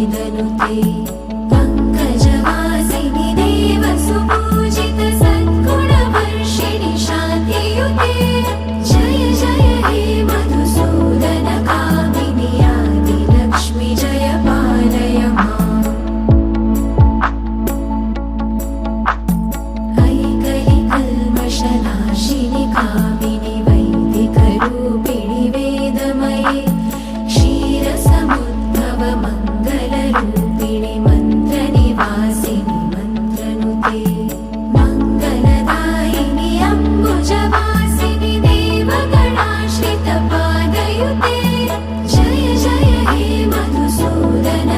वेदनुते पङ्कजवासिनि देवसुपूजित सद्गुणवर्षिणि शान्तियुते जय जय हे मधुसूदन कामिनि आदिलक्ष्मि जय पालय माम् ऐकलिकल्मषनाशिनि कामिनि वैदिकरूपिणि वेदमये क्षीरसमुद्भव मङ्गलरूपिणि